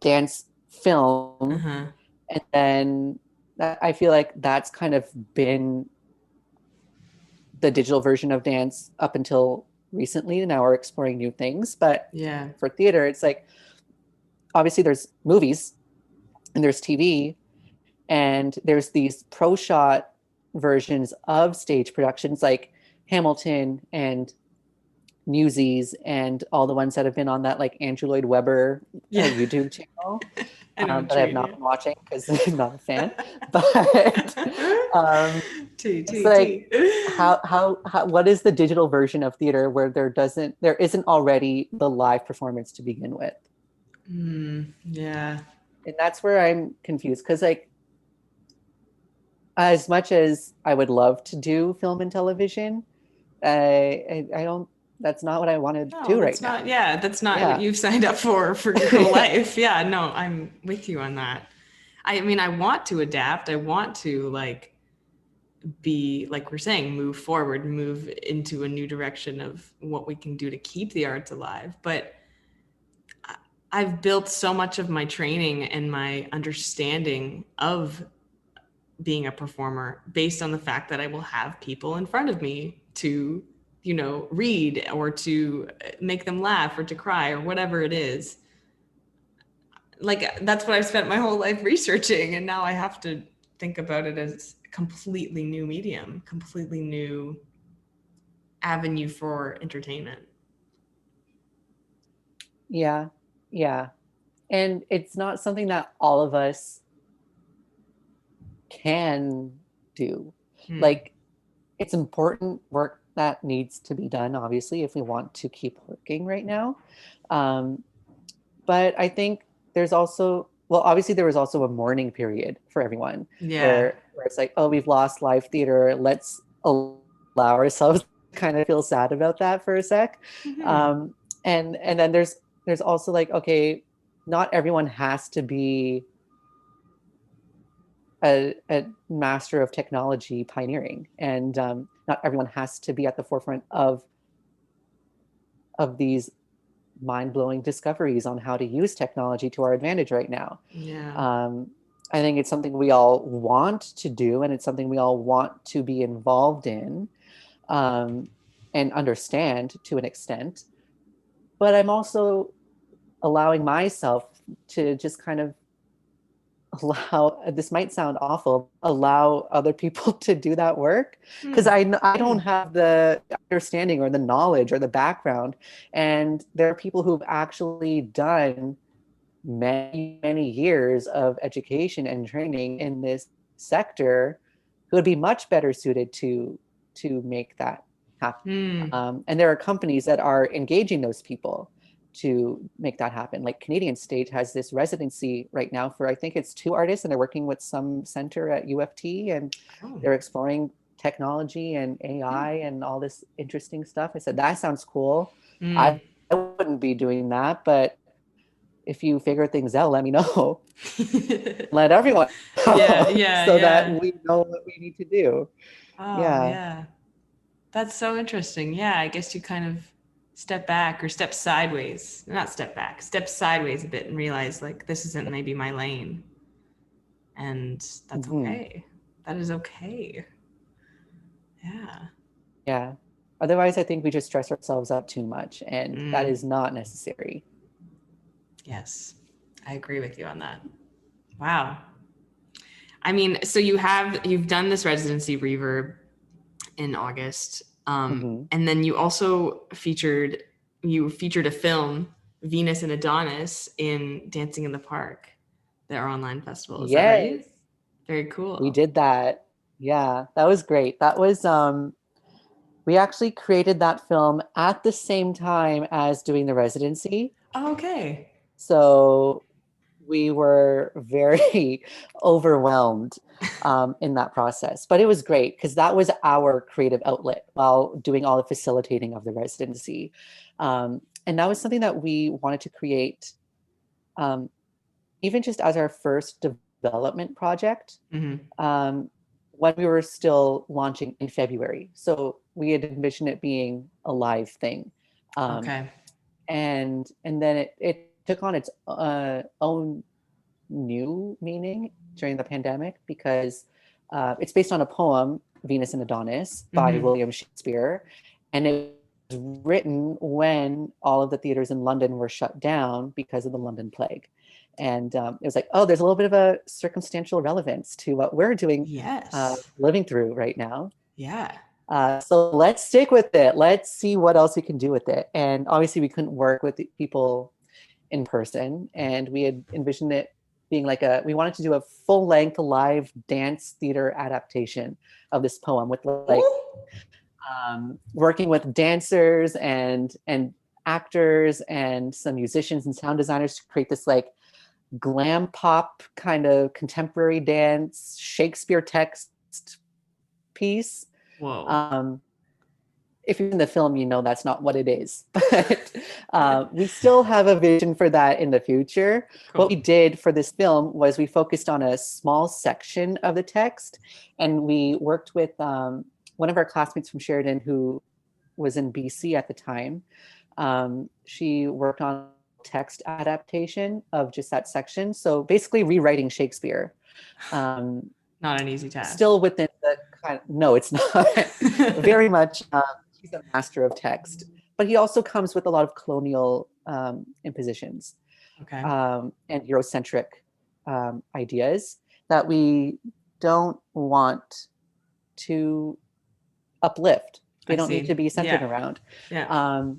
dance film, Uh-huh. and then I feel like that's kind of been the digital version of dance up until recently. Now we're exploring new things, but Yeah. for theater, it's like obviously there's movies and there's TV and there's these pro shot versions of stage productions like Hamilton and Newsies and all the ones that have been on that like Andrew Lloyd Webber Yeah. YouTube channel, I know what that you I've mean, not yeah. been watching because I'm not a fan. But T, it's T, like, T. how what is the digital version of theater where there isn't already the live performance to begin with? Yeah. And that's where I'm confused, because like as much as I would love to do film and television, I don't, that's not what I want to No, do that's right not, now. yeah, that's not what Yeah. you've signed up for your whole life. Yeah, no, I'm with you on that. I mean, I want to adapt. I want to like be, like we're saying, move forward, move into a new direction of what we can do to keep the arts alive. But I've built so much of my training and my understanding of being a performer based on the fact that I will have people in front of me to, you know, read or to make them laugh or to cry or whatever it is. Like that's what I've spent my whole life researching, and now I have to think about it as a completely new medium, completely new avenue for entertainment. Yeah. Yeah. And it's not something that all of us can do. Like, it's important work that needs to be done, obviously, if we want to keep working right now. But I think there's also, well, obviously there was also a mourning period for everyone Yeah. where it's like, oh, we've lost live theater. Let's allow ourselves to kind of feel sad about that for a sec. Mm-hmm. And then there's also like, okay, not everyone has to be a master of technology pioneering, and not everyone has to be at the forefront of these mind-blowing discoveries on how to use technology to our advantage right now. Yeah. I think it's something we all want to do, and it's something we all want to be involved in, and understand to an extent. but I'm also allowing myself to just kind of allow, this might sound awful, allow other people to do that work, because I don't have the understanding or the knowledge or the background, and there are people who've actually done many years of education and training in this sector who would be much better suited to make that happen. And there are companies that are engaging those people to make that happen. Like Canadian State has this residency right now for, I think it's 2 artists, and they're working with some center at UFT, and they're exploring technology and AI and all this interesting stuff. I said, that sounds cool. I wouldn't be doing that, but if you figure things out, let me know. Let everyone know, so that we know what we need to do. Yeah. That's so interesting. Yeah, I guess you kind of step back or step sideways. Not step back, step sideways a bit and realize like this isn't maybe my lane. And that's okay. That is okay. Yeah. Otherwise, I think we just stress ourselves out too much, and that is not necessary. Yes, I agree with you on that. Wow. I mean, so you've done this residency Reverb in August, and then you also featured a film, Venus and Adonis, in Dancing in the Park, their online festival. Is that right? Very cool. We did that. Yeah, that was great. That was we actually created that film at the same time as doing the residency. Oh, okay. So we were very overwhelmed in that process, but it was great because that was our creative outlet while doing all the facilitating of the residency. And that was something that we wanted to create, even just as our first development project, when we were still launching in February. So we had envisioned it being a live thing. And then it took on its own new meaning during the pandemic, because it's based on a poem, Venus and Adonis, by William Shakespeare. And it was written when all of the theaters in London were shut down because of the London plague. And it was like, oh, there's a little bit of a circumstantial relevance to what we're doing, living through right now. So let's stick with it. Let's see what else we can do with it. And obviously we couldn't work with the people in person, and we had envisioned it being like we wanted to do a full-length live dance theater adaptation of this poem with like working with dancers and actors and some musicians and sound designers to create this like glam pop kind of contemporary dance Shakespeare text piece. If you're in the film, you know that's not what it is. But we still have a vision for that in the future. Cool. What we did for this film was we focused on a small section of the text, and we worked with one of our classmates from Sheridan who was in BC at the time. She worked on text adaptation of just that section. So basically rewriting Shakespeare. Not an easy task. Still within the kind of, no, it's not. Very much. He's a master of text, but he also comes with a lot of colonial impositions and Eurocentric ideas that we don't want to uplift. They don't need to be centered around. So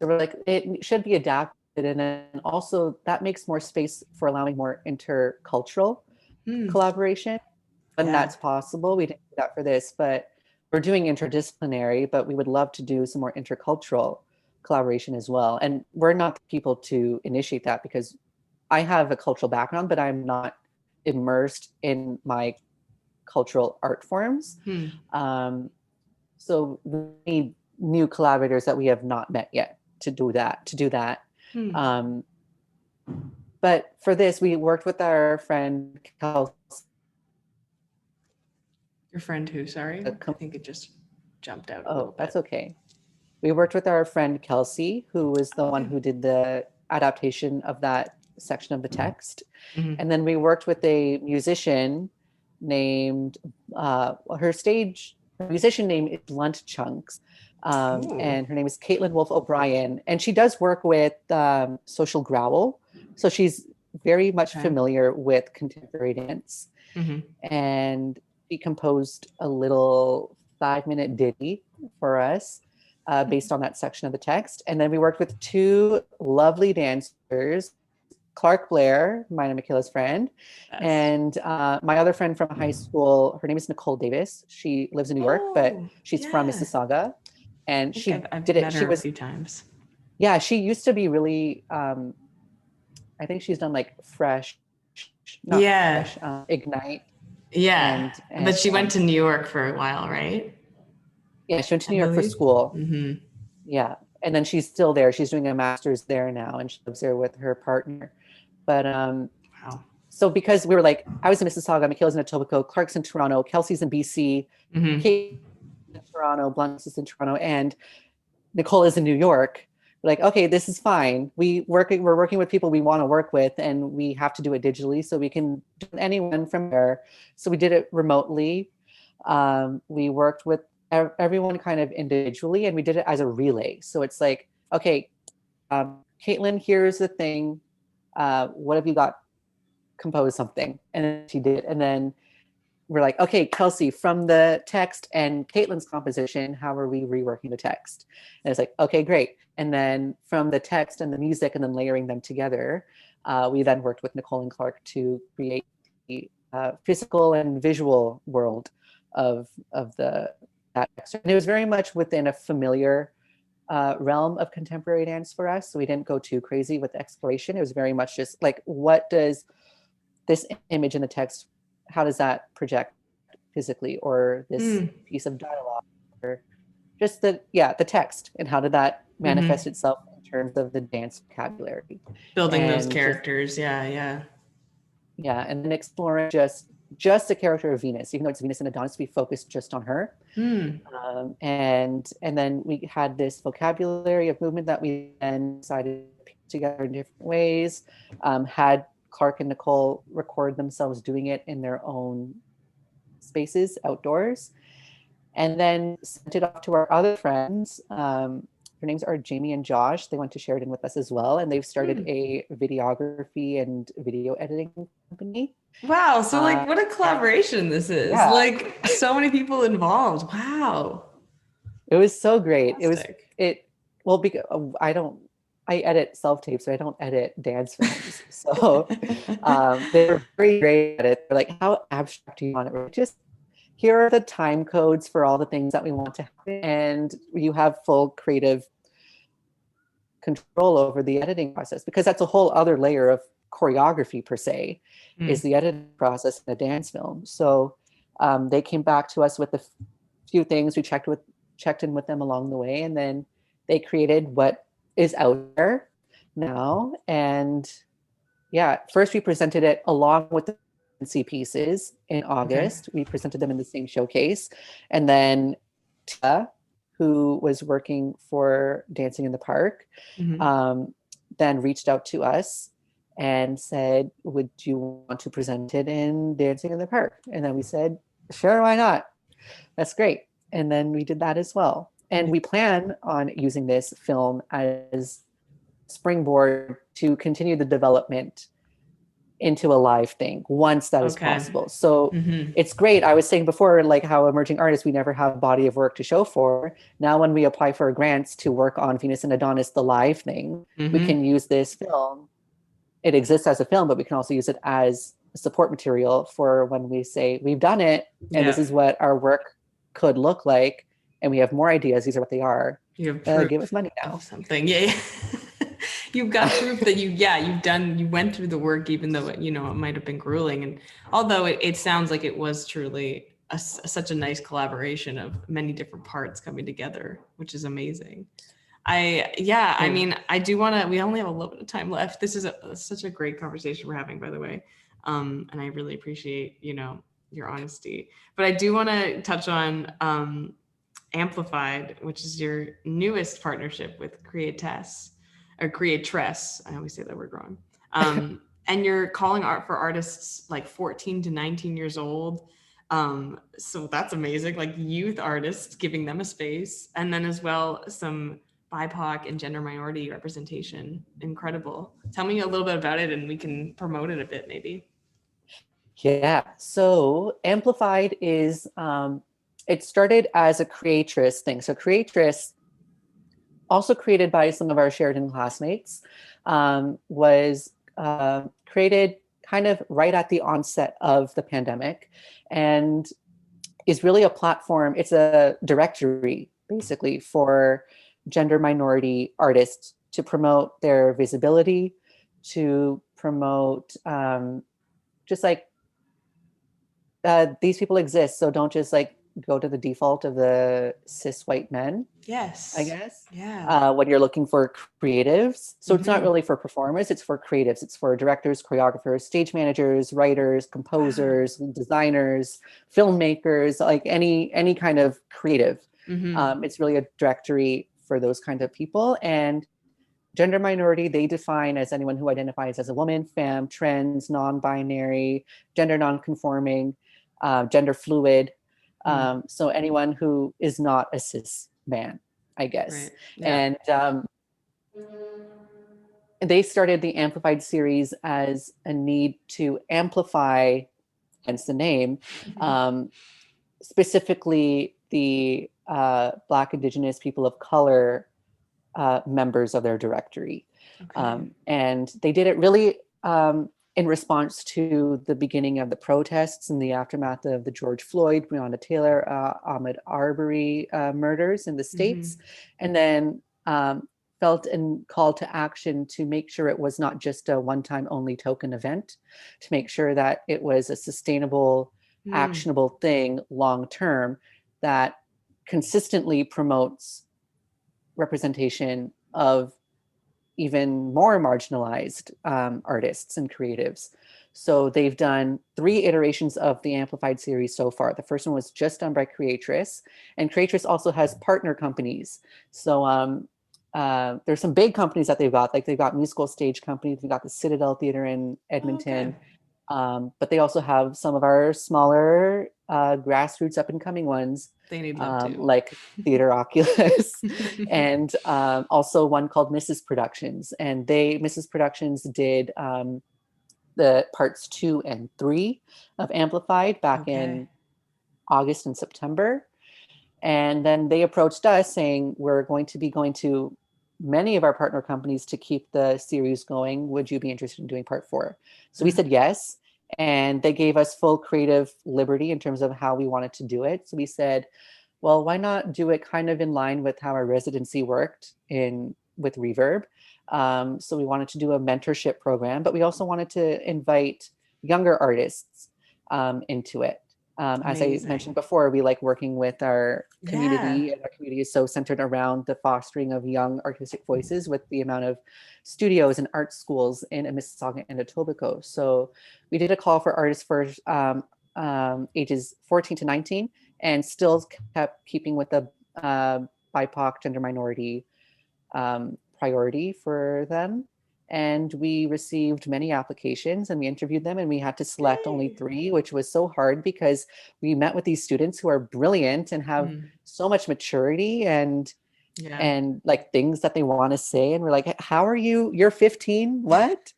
we're like, it should be adapted, and then also that makes more space for allowing more intercultural collaboration when that's possible. We didn't do that for this, but we're doing interdisciplinary, but we would love to do some more intercultural collaboration as well. And we're not the people to initiate that, because I have a cultural background, but I'm not immersed in my cultural art forms. So we need new collaborators that we have not met yet to do that. But for this, we worked with our friend Kelsey. Your friend who, sorry? I think it just jumped out. Oh, that's okay. We worked with our friend Kelsey, who was the one who did the adaptation of that section of the text. And then we worked with a musician named, her musician name is Blunt Chunks. Ooh. And her name is Caitlin Wolf O'Brien, and she does work with Social Growl, so she's very much Okay. familiar with contemporary dance. Mm-hmm. And she composed a little 5-minute ditty for us based on that section of the text. And then we worked with two lovely dancers, Clark Blair, mine and Michaela's friend, Yes. and my other friend from high school. Her name is Nicole Davis. She lives in New York, but Oh, she's from yeah. Mississauga. And I she think I've did it. met She her a was, few times. yeah, she used to be really, I think she's done like Fresh, not Yeah. Fresh, Ignite. Yeah. And But she went to New York for a while, right? yeah, she went to I New York for believe. school. Mm-hmm. Yeah. And then she's still there. She's doing a master's there now, and she lives there with her partner. But Wow. so because we were like, I was in Mississauga, Michaela's in Etobicoke, Clark's in Toronto, Kelsey's in BC, Mm-hmm. Kate in Toronto, Blunt's is in Toronto, and Nicole is in New York. We're like, okay, this is fine. We're working with people we want to work with, and we have to do it digitally, so we can do anyone from there. So we did it remotely. We worked with everyone kind of individually, and we did it as a relay. So it's like, okay, Caitlin, here's the thing. What have you got? Compose something. And then she did. And then we're like, okay, Kelsey, from the text and Caitlin's composition, how are we reworking the text? And it's like, okay, great. And then from the text and the music and then layering them together, we then worked with Nicole and Clark to create the physical and visual world of that text. And it was very much within a familiar realm of contemporary dance for us. So we didn't go too crazy with exploration. It was very much just like, what does this image in the text, how does that project physically, or this piece of dialogue, or just the text, and how did that manifest itself in terms of the dance vocabulary? Building those And characters. Yeah. and then exploring just the character of Venus, even though it's Venus and Adonis, we focused just on her. And then we had this vocabulary of movement that we then decided to put together in different ways. Had Clark and Nicole record themselves doing it in their own spaces outdoors, and then sent it off to our other friends. Their names are Jamie and Josh. They went to Sheridan with us as well, and they've started a videography and video editing company. Wow. So like, what a collaboration this is. Yeah. Like, so many people involved. Wow. It was so great. Fantastic. Well, because I edit self-tape, so I don't edit dance films. So they were very great at it. They're like, how abstract do you want it? We're just, here are the time codes for all the things that we want to happen, and you have full creative control over the editing process, because that's a whole other layer of choreography per se, is the editing process in a dance film. So they came back to us with a few things. We checked in with them along the way, and then they created what is out there now. And yeah, first we presented it along with the fancy pieces in August. We presented them in the same showcase, and then Tia, who was working for Dancing in the Park, then reached out to us and said, would you want to present it in Dancing in the Park? And then we said, sure, why not? That's great. And then we did that as well. And we plan on using this film as springboard to continue the development into a live thing once that is possible. So it's great. I was saying before, like how emerging artists, we never have a body of work to show for. Now, when we apply for grants to work on Venus and Adonis, the live thing, we can use this film. It exists as a film, but we can also use it as support material for when we say we've done it, and this is what our work could look like, and we have more ideas. These are what they are. You have give us money now. Something, yeah. You've got proof that you went through the work, even though it might have been grueling. And although it sounds like it was truly such a nice collaboration of many different parts coming together, which is amazing. I mean, I do want to, we only have a little bit of time left. This is such a great conversation we're having, by the way. And I really appreciate, your honesty, but I do want to touch on Amplified, which is your newest partnership with Creatress. I always say that word wrong. And you're calling art for artists like 14 to 19 years old. So that's amazing. Like youth artists, giving them a space, and then as well some BIPOC and gender minority representation. Incredible. Tell me a little bit about it, and we can promote it a bit, maybe. Yeah. So Amplified is it started as a creatress thing. So creatress, also created by some of our Sheridan classmates, was created kind of right at the onset of the pandemic, and is really a platform. It's a directory basically for gender minority artists to promote their visibility, to promote just like these people exist. So don't just like go to the default of the cis white men, Yes. I guess. Yeah. When you're looking for creatives. So it's not Mhm. really for performers, it's for creatives. It's for directors, choreographers, stage managers, writers, composers, designers, filmmakers, like any kind of creative. Mhm. It's really a directory for those kind of people. And gender minority, they define as anyone who identifies as a woman, femme, trans, non-binary, gender non-conforming, gender fluid. So anyone who is not a cis man, I guess. Right. Yeah. And they started the Amplified series as a need to amplify, hence the name, specifically the Black, Indigenous, people of color members of their directory. Okay. And they did it really in response to the beginning of the protests in the aftermath of the George Floyd, Breonna Taylor, Ahmaud Arbery murders in the States. And then felt and called to action to make sure it was not just a one-time only token event, to make sure that it was a sustainable, actionable thing long-term that consistently promotes representation of even more marginalized artists and creatives. So they've done 3 iterations of the Amplified series so far. The first one was just done by Creatress, and Creatress also has partner companies. So there's some big companies that they've got, like they've got musical stage companies, they've got the Citadel Theater in Edmonton, but they also have some of our smaller grassroots up and coming ones. They need love too. Like Theatre Oculus, and also one called Mrs. Productions. And Mrs. Productions did the parts 2 and 3 of Amplified back in August and September. And then they approached us saying, we're going to be going to many of our partner companies to keep the series going. Would you be interested in doing part 4? So we said yes. And they gave us full creative liberty in terms of how we wanted to do it. So we said, well, why not do it kind of in line with how our residency worked with Reverb? So we wanted to do a mentorship program, but we also wanted to invite younger artists into it. As I mentioned before, we like working with our community, and our community is so centered around the fostering of young artistic voices with the amount of studios and art schools in Mississauga and Etobicoke. So we did a call for artists for ages 14 to 19, and still kept keeping with the BIPOC gender minority priority for them. And we received many applications, and we interviewed them, and we had to select only 3, which was so hard because we met with these students who are brilliant and have so much maturity and like things that they want to say. And we're like, how are you? You're 15? What?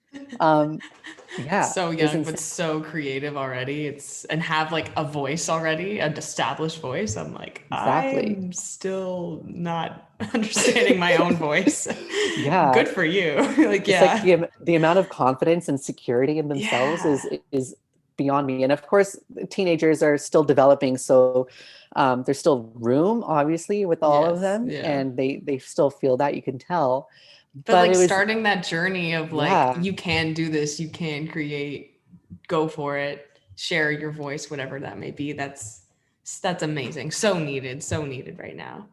Yeah. So young, but so creative already. And have like a voice already, an established voice. I'm like, exactly. I'm still not understanding my own voice. Yeah. Good for you. Like, it's like the amount of confidence and security in themselves is beyond me. And of course, teenagers are still developing. So there's still room, obviously, with all of them. And they still feel that, you can tell. But like starting that journey of like, you can do this, you can create, go for it, share your voice, whatever that may be. That's amazing. So needed right now.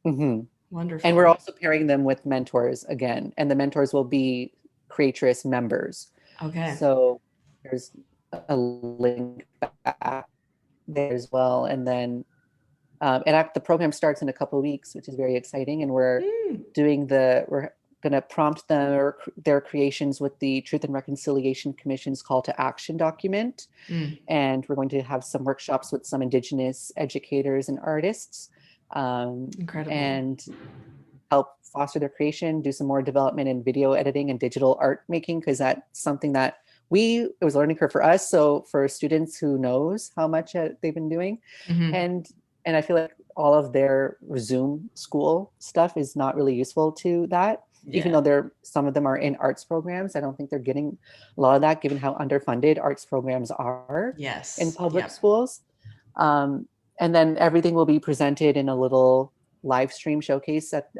Wonderful. And we're also pairing them with mentors again, and the mentors will be Creatress members. Okay. So there's a link back there as well. And then the program starts in a couple of weeks, which is very exciting. And we're going to prompt their creations with the Truth and Reconciliation Commission's call to action document. And we're going to have some workshops with some Indigenous educators and artists. Incredible. And help foster their creation, do some more development in video editing and digital art making, because that's something that it was a learning curve for us. So for students, who knows how much they've been doing. And I feel like all of their Zoom school stuff is not really useful to that. Even though some of them are in arts programs, I don't think they're getting a lot of that, given how underfunded arts programs are in public schools. And then everything will be presented in a little live stream showcase at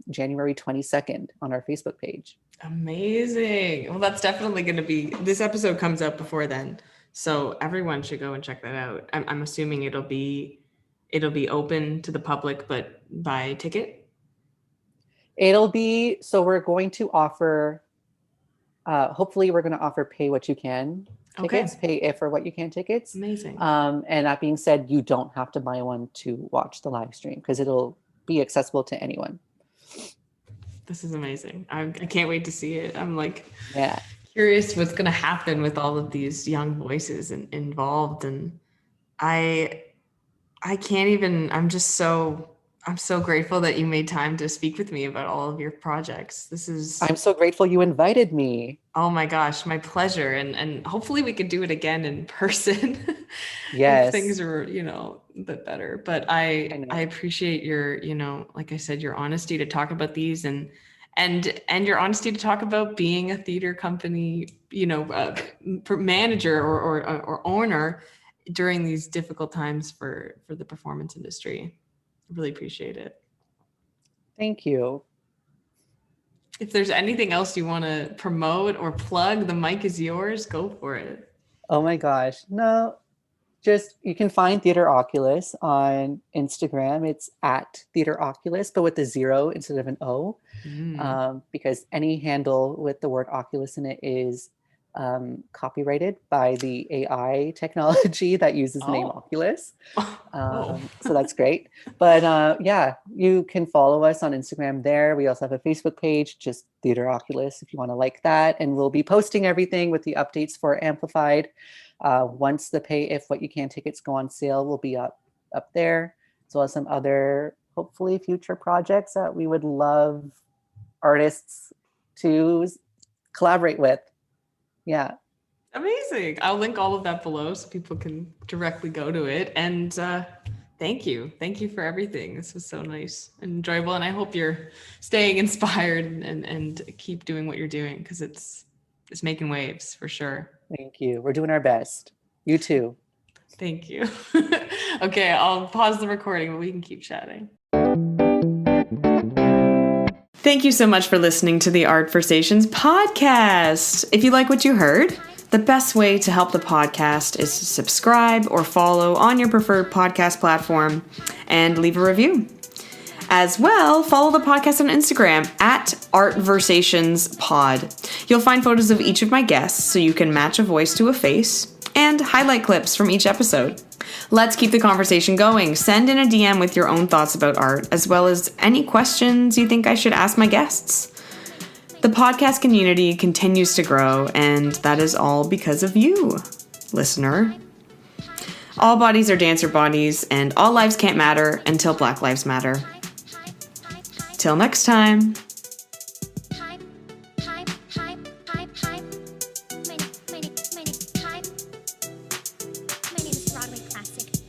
January 22nd on our Facebook page. Amazing. Well, that's definitely going to be, this episode comes out before then, so everyone should go and check that out. I'm assuming it'll be open to the public, but by ticket? So we're going to offer, hopefully we're going to offer pay what you can tickets, pay if or what you can tickets. Amazing. And that being said, you don't have to buy one to watch the live stream, because it'll be accessible to anyone. This is amazing. I can't wait to see it. I'm curious what's going to happen with all of these young voices involved. And I can't even, I'm so grateful that you made time to speak with me about all of your projects. I'm so grateful you invited me. Oh my gosh, my pleasure. And hopefully we could do it again in person. Yes. If things are, a bit better. But I appreciate your, like I said, your honesty to talk about these and your honesty to talk about being a theater company, manager or owner during these difficult times for the performance industry. I really appreciate it. Thank you. If there's anything else you want to promote or plug, the mic is yours. Go for it. Oh my gosh. No, just, you can find Theatre Oculus on Instagram. It's at Theatre Oculus, but with a 0 instead of an O, because any handle with the word Oculus in it is copyrighted by the AI technology that uses the name Oculus. So that's great. But you can follow us on Instagram there. We also have a Facebook page, just Theatre Oculus, if you want to like that. And we'll be posting everything with the updates for Amplified. Once the pay if what you can tickets go on sale, we'll be up there, as well as some other hopefully future projects that we would love artists to collaborate with. Yeah. Amazing. I'll link all of that below so people can directly go to it. And thank you. Thank you for everything. This was so nice and enjoyable. And I hope you're staying inspired and keep doing what you're doing, because it's making waves for sure. Thank you. We're doing our best. You too. Thank you. Okay, I'll pause the recording, but we can keep chatting. Thank you so much for listening to the Art Versations podcast. If you like what you heard, the best way to help the podcast is to subscribe or follow on your preferred podcast platform and leave a review. As well, follow the podcast on Instagram at artversationspod. You'll find photos of each of my guests so you can match a voice to a face and highlight clips from each episode. Let's keep the conversation going. Send in a DM with your own thoughts about art, as well as any questions you think I should ask my guests. The podcast community continues to grow, and that is all because of you, listener. All bodies are dancer bodies, and all lives can't matter until Black Lives Matter. Till next time.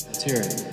Let's hear it.